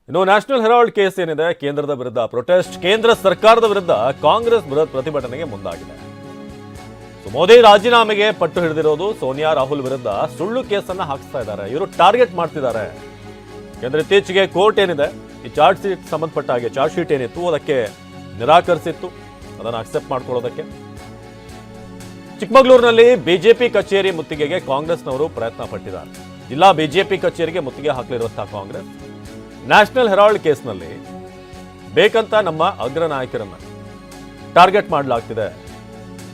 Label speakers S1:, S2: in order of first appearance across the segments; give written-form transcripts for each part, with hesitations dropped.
S1: ಇನ್ನು national Herald case ಏನಿದೆ, ಕೇಂದ್ರದ ವಿರುದ್ಧ ಪ್ರೊಟೆಸ್ಟ್, ಕೇಂದ್ರ ಸರ್ಕಾರದ ವಿರುದ್ಧ ಕಾಂಗ್ರೆಸ್ ಬೃಹತ್ ಪ್ರತಿಭಟನೆಗೆ ಮುಂದಾಗಿದೆ. ಮೋದಿ ರಾಜೀನಾಮೆಗೆ ಪಟ್ಟು ಹಿಡಿದಿರೋದು ಸೋನಿಯಾ ರಾಹುಲ್ ವಿರುದ್ಧ ಸುಳ್ಳು ಕೇಸನ್ನ ಹಾಕಿಸ್ತಾ ಇದ್ದಾರೆ. ಇವರು ಟಾರ್ಗೆಟ್ ಮಾಡ್ತಿದ್ದಾರೆ. ಯಾಕಂದ್ರೆ ಇತ್ತೀಚೆಗೆ ಕೋರ್ಟ್ ಏನಿದೆ, ಈ ಚಾರ್ಜ್ ಶೀಟ್ ಸಂಬಂಧಪಟ್ಟ ಹಾಗೆ ಚಾರ್ಜ್ ಶೀಟ್ ಏನಿತ್ತು ಅದಕ್ಕೆ ನಿರಾಕರಿಸಿತ್ತು, ಅದನ್ನು ಅಕ್ಸೆಪ್ಟ್ ಮಾಡ್ಕೊಳ್ಳೋದಕ್ಕೆ. ಚಿಕ್ಕಮಗಳೂರಿನಲ್ಲಿ ಬಿಜೆಪಿ ಕಚೇರಿ ಮುತ್ತಿಗೆಗೆ ಕಾಂಗ್ರೆಸ್ನವರು ಪ್ರಯತ್ನ ಪಟ್ಟಿದ್ದಾರೆ. ಜಿಲ್ಲಾ ಬಿಜೆಪಿ ಕಚೇರಿಗೆ ಮುತ್ತಿಗೆ ಹಾಕಲಿರುವಂತಹ ಕಾಂಗ್ರೆಸ್ ನ್ಯಾಷನಲ್ ಹೆರಾಲ್ಡ್ ಕೇಸ್ನಲ್ಲಿ ಬೇಕಂತ ನಮ್ಮ ಅಗ್ರ ನಾಯಕರನ್ನ ಟಾರ್ಗೆಟ್ ಮಾಡಲಾಗ್ತಿದೆ,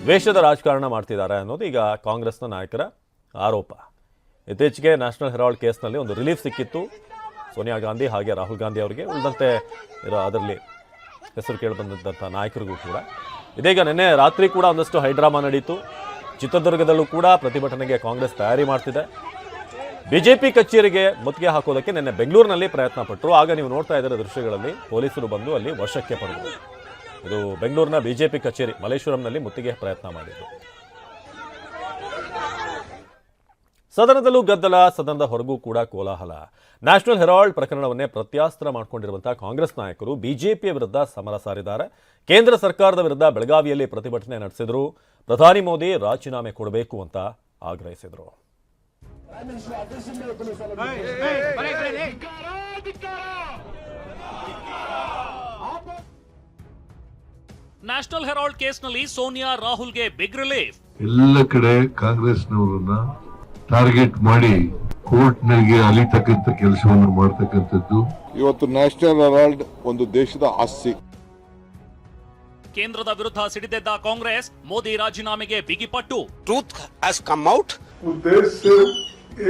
S1: ದ್ವೇಷದ ರಾಜಕಾರಣ ಮಾಡ್ತಿದ್ದಾರೆ ಅನ್ನೋದು ಈಗ ಕಾಂಗ್ರೆಸ್ನ ನಾಯಕರ ಆರೋಪ. ಇತ್ತೀಚೆಗೆ ನ್ಯಾಷನಲ್ ಹೆರಾಲ್ಡ್ ಕೇಸ್ನಲ್ಲಿ ಒಂದು ರಿಲೀಫ್ ಸಿಕ್ಕಿತ್ತು ಸೋನಿಯಾ ಗಾಂಧಿ ಹಾಗೆ ರಾಹುಲ್ ಗಾಂಧಿ ಅವರಿಗೆ, ಉಳಿದಂತೆ ಅದರಲ್ಲಿ ಹೆಸರು ಕೇಳಿಬಂದಂಥ ನಾಯಕರಿಗೂ ಕೂಡ. ಇದೀಗ ನಿನ್ನೆ ರಾತ್ರಿ ಕೂಡ ಒಂದಷ್ಟು ಹೈಡ್ರಾಮಾ ನಡೀತು. ಚಿತ್ರದುರ್ಗದಲ್ಲೂ ಕೂಡ ಪ್ರತಿಭಟನೆಗೆ ಕಾಂಗ್ರೆಸ್ ತಯಾರಿ ಮಾಡ್ತಿದೆ. ಬಿಜೆಪಿ ಕಚೇರಿಗೆ ಮುತ್ತಿಗೆ ಹಾಕೋದಕ್ಕೆ ನಿನ್ನೆ ಬೆಂಗಳೂರಿನಲ್ಲಿ ಪ್ರಯತ್ನ ಪಟ್ಟರು. ಆಗ ನೀವು ನೋಡ್ತಾ ಇದ್ದೀರ ದೃಶ್ಯಗಳಲ್ಲಿ ಪೊಲೀಸರು ಬಂದು ಅಲ್ಲಿ ವಶಕ್ಕೆ ಪಡೆದರು. ಇದು ಬೆಂಗಳೂರಿನ ಬಿಜೆಪಿ ಕಚೇರಿ ಮಲ್ಲೇಶ್ವರಂನಲ್ಲಿ ಮುತ್ತಿಗೆ ಪ್ರಯತ್ನ ಮಾಡಿದ್ರು. ಸದನದಲ್ಲೂ ಗದ್ದಲ, ಸದನದ ಹೊರಗೂ ಕೂಡ ಕೋಲಾಹಲ. ನ್ಯಾಷನಲ್ ಹೆರಾಲ್ಡ್ ಪ್ರಕರಣವನ್ನೇ ಪ್ರತ್ಯಾಸ್ತ್ರ ಮಾಡಿಕೊಂಡಿರುವಂತಹ ಕಾಂಗ್ರೆಸ್ ನಾಯಕರು ಬಿಜೆಪಿಯ ವಿರುದ್ಧ ಸಮರ ಸಾರಿದ್ದಾರೆ. ಕೇಂದ್ರ ಸರ್ಕಾರದ ವಿರುದ್ಧ ಬೆಳಗಾವಿಯಲ್ಲಿ ಪ್ರತಿಭಟನೆ ನಡೆಸಿದ್ರು. ಪ್ರಧಾನಿ ಮೋದಿ ರಾಜೀನಾಮೆ ಕೊಡಬೇಕು ಅಂತ ಆಗ್ರಹಿಸಿದರು.
S2: ನ್ಯಾಷನಲ್ ಹೆರಾಲ್ಡ್ ಕೇಸ್ನಲ್ಲಿ ಸೋನಿಯಾ ರಾಹುಲ್ಗೆ ಬಿಗ್ ರಿಲೀಫ್.
S3: ಎಲ್ಲ ಕಡೆ ಕಾಂಗ್ರೆಸ್ನವರನ್ನ ಟಾರ್ಗೆಟ್ ಮಾಡಿ ಕೋರ್ಟ್ನಲ್ಲಿ ಅಲಿತಕ್ಕಂಥ ಕೆಲಸವನ್ನು ಮಾಡತಕ್ಕಂಥದ್ದು.
S4: ಇವತ್ತು ನ್ಯಾಷನಲ್ ಹೆರಾಲ್ಡ್ ಒಂದು ದೇಶದ ಆಸ್ತಿ.
S2: ಕೇಂದ್ರದ ವಿರುದ್ಧ ಸಿಡಿದೆದ್ದ ಕಾಂಗ್ರೆಸ್ ಮೋದಿ ರಾಜೀನಾಮೆಗೆ ಬಿಗಿಪಟ್ಟು.
S5: Truth has come out.
S6: उद्देश्य से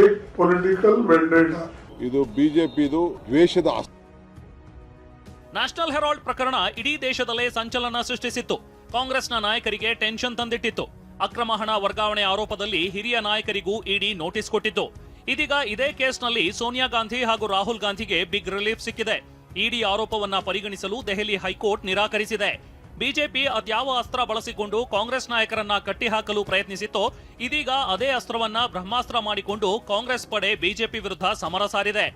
S6: एक पॉलिटिकल वेंडेटा.
S4: ಇದು ಬಿಜೆಪಿದು ದ್ವೇಷದ ಆಸ್ತಿ.
S2: ನ್ಯಾಷನಲ್ ಹೆರಾಲ್ಡ್ ಪ್ರಕರಣ ಇಡೀ ದೇಶದಲ್ಲೇ ಸಂಚಲನ ಸೃಷ್ಟಿಸಿತ್ತು. ಕಾಂಗ್ರೆಸ್ನ ನಾಯಕರಿಗೆ ಟೆನ್ಷನ್ ತಂದಿಟ್ಟಿತ್ತು. ಅಕ್ರಮ ಹಣ ವರ್ಗಾವಣೆ ಆರೋಪದಲ್ಲಿ ಹಿರಿಯ ನಾಯಕರಿಗೂ ಇಡಿ ನೋಟಿಸ್ ಕೊಟ್ಟಿತ್ತು. ಇದೀಗ ಇದೇ ಕೇಸ್ನಲ್ಲಿ ಸೋನಿಯಾ ಗಾಂಧಿ ಹಾಗೂ ರಾಹುಲ್ ಗಾಂಧಿಗೆ ಬಿಗ್ ರಿಲೀಫ್ ಸಿಕ್ಕಿದೆ. ಇಡಿ ಆರೋಪವನ್ನ ಪರಿಗಣಿಸಲು ದೆಹಲಿ ಹೈಕೋರ್ಟ್ ನಿರಾಕರಿಸಿದೆ. ಬಿಜೆಪಿ ಅದ್ಯಾವ ಅಸ್ತ್ರ ಬಳಸಿಕೊಂಡು ಕಾಂಗ್ರೆಸ್ ನಾಯಕರನ್ನ ಕಟ್ಟಿಹಾಕಲು ಪ್ರಯತ್ನಿಸಿತ್ತೋ, ಇದೀಗ ಅದೇ ಅಸ್ತ್ರವನ್ನ ಬ್ರಹ್ಮಾಸ್ತ್ರ ಮಾಡಿಕೊಂಡು ಕಾಂಗ್ರೆಸ್ ಪಡೆ ಬಿಜೆಪಿ ವಿರುದ್ಧ ಸಮರ ಸಾರಿದೆ.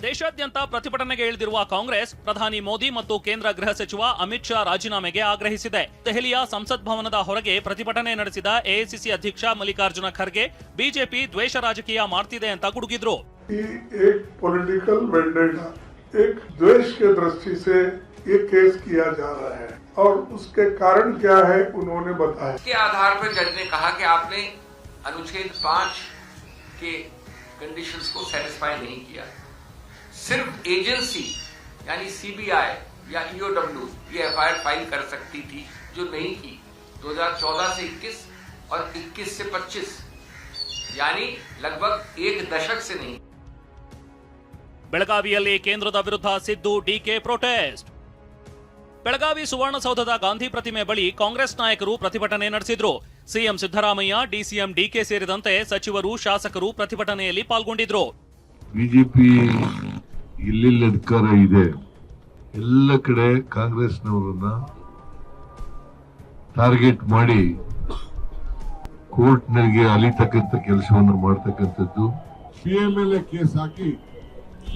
S2: ದೇಶಾದ್ಯಂತ ಪ್ರತಿಭಟನೆಗೆ ಇಳಿದಿರುವ ಕಾಂಗ್ರೆಸ್ ಪ್ರಧಾನಿ ಮೋದಿ ಮತ್ತು ಕೇಂದ್ರ ಗೃಹ ಸಚಿವ ಅಮಿತ್ ಶಾ ರಾಜೀನಾಮೆಗೆ ಆಗ್ರಹಿಸಿದೆ. ದೆಹಲಿಯ ಸಂಸತ್ ಭವನದ ಹೊರಗೆ ಪ್ರತಿಭಟನೆ ನಡೆಸಿದ ಎಐಸಿಸಿ ಅಧ್ಯಕ್ಷ ಮಲ್ಲಿಕಾರ್ಜುನ ಖರ್ಗೆ ಬಿಜೆಪಿ ದ್ವೇಷ ರಾಜಕೀಯ ಮಾಡ್ತಿದೆ ಅಂತ ಗುಡುಗಿದ್ರು.
S6: एक पॉलिटिकल वेंडेटा, एक द्वेष के दृष्टि से ये केस किया जा रहा है और उसके कारण क्या है उन्होंने बताया.
S7: इसके आधार पर जज ने कहा कि आपने अनुच्छेद 5 के कंडीशंस को सेटिस्फाई नहीं किया. सिर्फ एजेंसी यानी सीबीआई या ईओडब्ल्यू ये एफआईआर फाइल कर सकती थी, जो नहीं की. 2014 से 21 और 21 से 25 यानी लगभग एक दशक से नहीं.
S2: ಬೆಳಗಾವಿಯಲ್ಲಿ ಕೇಂದ್ರದ ವಿರುದ್ಧ ಸಿದ್ದು ಡಿಕೆ ಪ್ರೊಟೆಸ್ಟ್. ಬೆಳಗಾವಿ ಸುವರ್ಣಸೌಧದ ಗಾಂಧಿ ಪ್ರತಿಮೆ ಬಳಿ ಕಾಂಗ್ರೆಸ್ ನಾಯಕರು ಪ್ರತಿಭಟನೆ ನಡೆಸಿದ್ರು. ಸಿಎಂ ಸಿದ್ದರಾಮಯ್ಯ, ಡಿಸಿಎಂ ಡಿಕೆ ಸೇರಿದಂತೆ ಸಚಿವರು, ಶಾಸಕರು ಪ್ರತಿಭಟನೆಯಲ್ಲಿ ಪಾಲ್ಗೊಂಡಿದ್ರು.
S3: ಬಿಜೆಪಿ ಎಲ್ಲೆಲ್ಲಿ ಅಧಿಕಾರ ಇದೆ ಎಲ್ಲ ಕಡೆ ಕಾಂಗ್ರೆಸ್ನವರನ್ನ ಟಾರ್ಗೆಟ್ ಮಾಡಿ ಕೋರ್ಟ್ನಲ್ಲಿ ಅಲಿತಕ್ಕಂಥ ಕೆಲಸವನ್ನು ಮಾಡತಕ್ಕಂಥದ್ದು.
S8: PMLA ಕೇಸ್ ಹಾಕಿ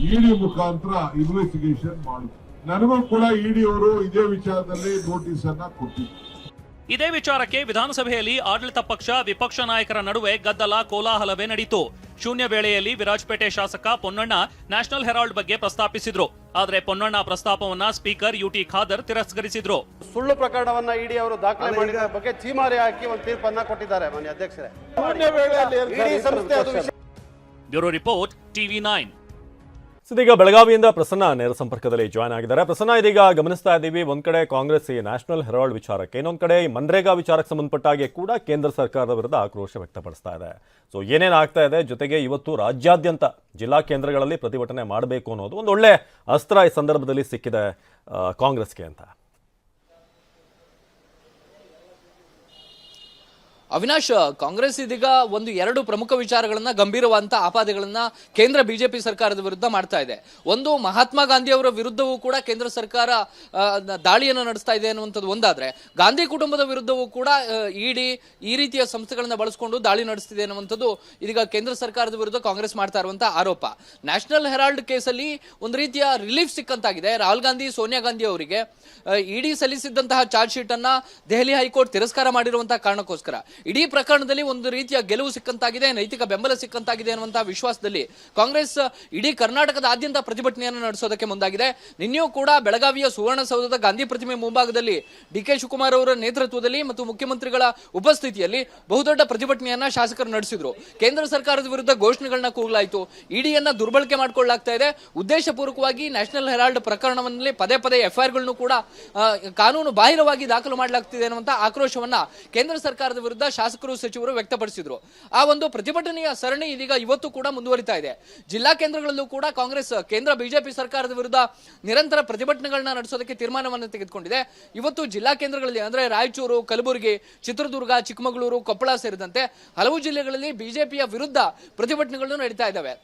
S8: ಇಡಿ ಮುಖಾಂತರ ಇನ್ವೆಸ್ಟಿಗೇಷನ್ ಮಾಡಿ ನನಗೂ ಕೂಡ ಇಡಿ ಅವರು ಇದೇ ವಿಚಾರದಲ್ಲಿ ನೋಟಿಸ್ ಅನ್ನ ಕೊಟ್ಟಿದ್ದಾರೆ.
S2: ಇದೇ ವಿಚಾರಕ್ಕೆ ವಿಧಾನಸಭೆಯಲ್ಲಿ ಆಡಳಿತ ಪಕ್ಷ, ವಿಪಕ್ಷ ನಾಯಕರ ನಡುವೆ ಗದ್ದಲ, ಕೋಲಾಹಲವೇ ನಡೆಯಿತು. ಶೂನ್ಯ ವೇಳೆಯಲ್ಲಿ ವಿರಾಜಪೇಟೆ ಶಾಸಕ ಪೊನ್ನಣ್ಣ ನ್ಯಾಷನಲ್ ಹೆರಾಲ್ಡ್ ಬಗ್ಗೆ ಪ್ರಸ್ತಾಪಿಸಿದ್ರು. ಆದರೆ ಪೊನ್ನಣ್ಣ ಪ್ರಸ್ತಾಪವನ್ನ ಸ್ಪೀಕರ್ ಯುಟಿ ಖಾದರ್ ತಿರಸ್ಕರಿಸಿದ್ರು.
S9: ಸುಳ್ಳು ಪ್ರಕರಣವನ್ನ ಇಡಿ ಅವರು ದಾಖಲೆ ಮಾಡಿದ ಬಗ್ಗೆ ಛೀಮಾರಿ ಹಾಕಿ ಒಂದು ತೀರ್ಪನ್ನ ಕೊಟ್ಟಿದ್ದಾರೆ ಮಾನ್ಯ ಅಧ್ಯಕ್ಷರೇ.
S2: Bureau report TV9.
S1: ಇದೀಗ ಬೆಳಗಾವಿಯಿಂದ ಪ್ರಸನ್ನ ನೇರ ಸಂಪರ್ಕದಲ್ಲಿ ಜಾಯ್ನ್ ಆಗಿದ್ದಾರೆ. ಪ್ರಸನ್ನ, ಇದೀಗ ಗಮನಿಸ್ತಾ ಇದ್ದೀವಿ, ಒಂದ್ ಕಡೆ ಕಾಂಗ್ರೆಸ್ ಈ ನ್ಯಾಷನಲ್ ಹೆರಾಲ್ಡ್ ವಿಚಾರಕ್ಕೆ, ಇನ್ನೊಂದ್ ಕಡೆ ಈ ಮನ್ರೇಗಾ ವಿಚಾರಕ್ಕೆ ಸಂಬಂಧಪಟ್ಟಾಗೆ ಕೂಡ ಕೇಂದ್ರ ಸರ್ಕಾರದ ವಿರುದ್ಧ ಆಕ್ರೋಶ ವ್ಯಕ್ತಪಡಿಸ್ತಾ ಇದೆ. ಸೊ ಏನೇನು ಆಗ್ತಾ ಇದೆ, ಜೊತೆಗೆ ಇವತ್ತು ರಾಜ್ಯಾದ್ಯಂತ ಜಿಲ್ಲಾ ಕೇಂದ್ರಗಳಲ್ಲಿ ಪ್ರತಿಭಟನೆ ಮಾಡಬೇಕು ಅನ್ನೋದು ಒಂದು ಒಳ್ಳೆ ಅಸ್ತ್ರ ಈ ಸಂದರ್ಭದಲ್ಲಿ ಸಿಕ್ಕಿದೆ ಕಾಂಗ್ರೆಸ್ಗೆ ಅಂತ.
S10: ಅವಿನಾಶ್, ಕಾಂಗ್ರೆಸ್ ಇದೀಗ ಎರಡು ಪ್ರಮುಖ ವಿಚಾರಗಳನ್ನ ಗಂಭೀರವಾದಂತ ಆಪಾದನೆಗಳನ್ನ ಕೇಂದ್ರ ಬಿಜೆಪಿ ಸರ್ಕಾರದ ವಿರುದ್ಧ ಮಾಡ್ತಾ ಇದೆ. ಒಂದು, ಮಹಾತ್ಮ ಗಾಂಧಿ ಅವರ ವಿರುದ್ಧವೂ ಕೂಡ ಕೇಂದ್ರ ಸರ್ಕಾರ ದಾಳಿಯನ್ನು ನಡೆಸ್ತಾ ಇದೆ ಅನ್ನುವಂಥದ್ದು ಒಂದಾದ್ರೆ, ಗಾಂಧಿ ಕುಟುಂಬದ ವಿರುದ್ಧವೂ ಕೂಡ ಇಡಿ ಈ ರೀತಿಯ ಸಂಸ್ಥೆಗಳನ್ನ ಬಳಸಿಕೊಂಡು ದಾಳಿ ನಡೆಸ್ತಿದೆ ಅನ್ನುವಂಥದ್ದು ಇದೀಗ ಕೇಂದ್ರ ಸರ್ಕಾರದ ವಿರುದ್ಧ ಕಾಂಗ್ರೆಸ್ ಮಾಡ್ತಾ ಇರುವಂತಹ ಆರೋಪ. ನ್ಯಾಷನಲ್ ಹೆರಾಲ್ಡ್ ಕೇಸಲ್ಲಿ ಒಂದು ರೀತಿಯ ರಿಲೀಫ್ ಸಿಕ್ಕಂತಾಗಿದೆ ರಾಹುಲ್ ಗಾಂಧಿ, ಸೋನಿಯಾ ಗಾಂಧಿ ಅವರಿಗೆ. ಇಡಿ ಸಲ್ಲಿಸಿದ್ದಂತಹ ಚಾರ್ಜ್ ಶೀಟ್ ಅನ್ನ ದೆಹಲಿ ಹೈಕೋರ್ಟ್ ತಿರಸ್ಕಾರ ಮಾಡಿರುವಂತಹ ಕಾರಣಕ್ಕೋಸ್ಕರ ಇಡೀ ಪ್ರಕರಣದಲ್ಲಿ ಒಂದು ರೀತಿಯ ಗೆಲುವು ಸಿಕ್ಕಂತಾಗಿದೆ, ನೈತಿಕ ಬೆಂಬಲ ಸಿಕ್ಕಂತಾಗಿದೆ ಅನ್ನುವಂತಹ ವಿಶ್ವಾಸದಲ್ಲಿ ಕಾಂಗ್ರೆಸ್ ಇಡೀ ಕರ್ನಾಟಕದಾದ್ಯಂತ ಪ್ರತಿಭಟನೆಯನ್ನು ನಡೆಸೋದಕ್ಕೆ ಮುಂದಾಗಿದೆ. ನಿನ್ನೆಯೂ ಕೂಡ ಬೆಳಗಾವಿಯ ಸುವರ್ಣಸೌಧದ ಗಾಂಧಿ ಪ್ರತಿಮೆ ಮುಂಭಾಗದಲ್ಲಿ ಡಿ.ಕೆ. ಶಿವಕುಮಾರ್ ಅವರ ನೇತೃತ್ವದಲ್ಲಿ ಮತ್ತು ಮುಖ್ಯಮಂತ್ರಿಗಳ ಉಪಸ್ಥಿತಿಯಲ್ಲಿ ಬಹುದೊಡ್ಡ ಪ್ರತಿಭಟನೆಯನ್ನ ಶಾಸಕರು ನಡೆಸಿದ್ರು. ಕೇಂದ್ರ ಸರ್ಕಾರದ ವಿರುದ್ಧ ಘೋಷಣೆಗಳನ್ನ ಕೂಗಲಾಯಿತು. ಇಡಿಯನ್ನ ದುರ್ಬಳಕೆ ಮಾಡಿಕೊಳ್ಳಲಾಗ್ತಾ ಇದೆ. ಉದ್ದೇಶಪೂರ್ವಕವಾಗಿ ನ್ಯಾಷನಲ್ ಹೆರಾಲ್ಡ್ ಪ್ರಕರಣದಲ್ಲಿ ಪದೇ ಪದೇ ಎಫ್ಐಆರ್ಗಳನ್ನು ಕೂಡ ಕಾನೂನು ಬಾಹಿರವಾಗಿ ದಾಖಲು ಮಾಡಲಾಗ್ತಿದೆ ಅನ್ನುವಂತಹ ಆಕ್ರೋಶವನ್ನ ಕೇಂದ್ರ ಸರ್ಕಾರದ ವಿರುದ್ಧ ಶಾಸಕರು, ಸಚಿವರು ವ್ಯಕ್ತಪಡಿಸಿದ್ರು. ಆ ಒಂದು ಪ್ರತಿಭಟನೆಯ ಸರಣಿ ಇದೀಗ ಇವತ್ತು ಕೂಡ ಮುಂದುವರಿತಾ ಇದೆ. ಜಿಲ್ಲಾ ಕೇಂದ್ರಗಳಲ್ಲೂ ಕೂಡ ಕಾಂಗ್ರೆಸ್ ಕೇಂದ್ರ ಬಿಜೆಪಿ ಸರ್ಕಾರದ ವಿರುದ್ಧ ನಿರಂತರ ಪ್ರತಿಭಟನೆಗಳನ್ನ ನಡೆಸೋದಕ್ಕೆ ತೀರ್ಮಾನವನ್ನು ತೆಗೆದುಕೊಂಡಿದೆ. ಇವತ್ತು ಜಿಲ್ಲಾ ಕೇಂದ್ರಗಳಲ್ಲಿ ಅಂದ್ರೆ ರಾಯಚೂರು, ಕಲಬುರಗಿ, ಚಿತ್ರದುರ್ಗ, ಚಿಕ್ಕಮಗಳೂರು, ಕೊಪ್ಪಳ ಸೇರಿದಂತೆ ಹಲವು ಜಿಲ್ಲೆಗಳಲ್ಲಿ ಬಿಜೆಪಿಯ ವಿರುದ್ಧ ಪ್ರತಿಭಟನೆಗಳು ನಡೀತಾ ಇದ್ದಾವೆ.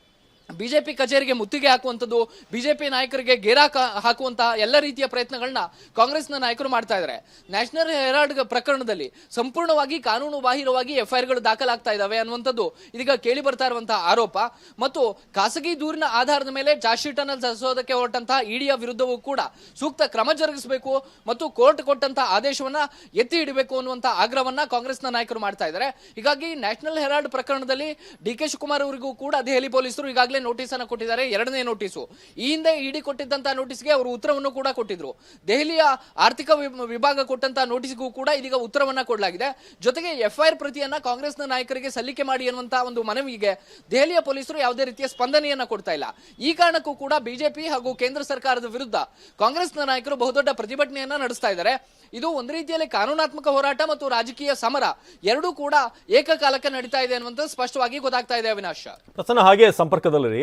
S10: ಬಿಜೆಪಿ ಕಚೇರಿಗೆ ಮುತ್ತಿಗೆ ಹಾಕುವಂಥದ್ದು, ಬಿಜೆಪಿ ನಾಯಕರಿಗೆ ಗೇರಾಕ ಹಾಕುವಂತಹ ಎಲ್ಲ ರೀತಿಯ ಪ್ರಯತ್ನಗಳನ್ನ ಕಾಂಗ್ರೆಸ್ನ ನಾಯಕರು ಮಾಡ್ತಾ ಇದ್ದಾರೆ. ನ್ಯಾಷನಲ್ ಹೆರಾಲ್ಡ್ ಪ್ರಕರಣದಲ್ಲಿ ಸಂಪೂರ್ಣವಾಗಿ ಕಾನೂನು ಬಾಹಿರವಾಗಿ ಎಫ್ಐಆರ್ಗಳು ದಾಖಲಾಗ್ತಾ ಇದ್ದಾವೆ ಅನ್ನುವಂಥದ್ದು ಇದೀಗ ಕೇಳಿ ಬರ್ತಾ ಇರುವಂತಹ ಆರೋಪ. ಮತ್ತು ಖಾಸಗಿ ದೂರಿನ ಆಧಾರದ ಮೇಲೆ ಚಾರ್ಜ್ ಶೀಟ್ ಅನ್ನು ಸಲ್ಲಿಸೋದಕ್ಕೆ ಹೊರಟಂತಹ ಇಡಿಯ ವಿರುದ್ಧವೂ ಕೂಡ ಸೂಕ್ತ ಕ್ರಮ ಜರುಗಿಸಬೇಕು ಮತ್ತು ಕೋರ್ಟ್ ಕೊಟ್ಟಂತಹ ಆದೇಶವನ್ನ ಎತ್ತಿ ಹಿಡಿಬೇಕು ಅನ್ನುವಂತಹ ಆಗ್ರಹವನ್ನ ಕಾಂಗ್ರೆಸ್ನ ನಾಯಕರು ಮಾಡ್ತಾ ಇದ್ದಾರೆ. ಹೀಗಾಗಿ ನ್ಯಾಷನಲ್ ಹೆರಾಲ್ಡ್ ಪ್ರಕರಣದಲ್ಲಿ ಡಿ.ಕೆ. ಶಿವಕುಮಾರ್ ಅವರಿಗೂ ಕೂಡ ದೆಹಲಿ ಪೊಲೀಸರು ಈಗಾಗಲೇ ನೋಟಿಸ್ ಅನ್ನು ಕೊಟ್ಟಿದ್ದಾರೆ. ಎರಡನೇ ನೋಟಿಸು. ಈ ಹಿಂದೆ ಇಡಿ ಕೊಟ್ಟಿದ್ದಂತಹ ನೋಟಿಸ್ಗೆ ಅವರು ಉತ್ತರವನ್ನು ಕೂಡ ಕೊಟ್ಟಿದ್ರು. ದೆಹಲಿಯ ಆರ್ಥಿಕ ವಿಭಾಗ ಕೊಟ್ಟಂತಹ ನೋಟಿಸ್ಗೂ ಕೂಡ ಇದೀಗ ಉತ್ತರವನ್ನ ಕೊಡಲಾಗಿದೆ. ಜೊತೆಗೆ ಎಫ್ಐಆರ್ ಪ್ರತಿಯನ್ನ ಕಾಂಗ್ರೆಸ್ನ ನಾಯಕರಿಗೆ ಸಲ್ಲಿಕೆ ಮಾಡಿ ಅನ್ನುವಂತಹ ಒಂದು ಮನವಿಗೆ ದೆಹಲಿಯ ಪೊಲೀಸರು ಯಾವುದೇ ರೀತಿಯ ಸ್ಪಂದನೆಯನ್ನ ಕೊಡ್ತಾ ಇಲ್ಲ. ಈ ಕಾರಣಕ್ಕೂ ಕೂಡ ಬಿಜೆಪಿ ಹಾಗೂ ಕೇಂದ್ರ ಸರ್ಕಾರದ ವಿರುದ್ಧ ಕಾಂಗ್ರೆಸ್ನ ನಾಯಕರು ಬಹುದೊಡ್ಡ ಪ್ರತಿಭಟನೆಯನ್ನ ನಡೆಸ್ತಾ ಇದ್ದಾರೆ. ಇದು ಒಂದು ರೀತಿಯಲ್ಲಿ ಕಾನೂನಾತ್ಮಕ ಹೋರಾಟ ಮತ್ತು ರಾಜಕೀಯ ಸಮರ ಎರಡೂ ಕೂಡ ಏಕಕಾಲಕ್ಕೆ ನಡೀತಾ ಇದೆ ಅನ್ನುವಂಥದ್ದು ಸ್ಪಷ್ಟವಾಗಿ ಗೊತ್ತಾಗ್ತಾ ಇದೆ. ಅವಿನಾಶ್,
S1: ಪ್ರಸನ್ನ, ಹಾಗೆ ಸಂಪರ್ಕದಲ್ಲಿ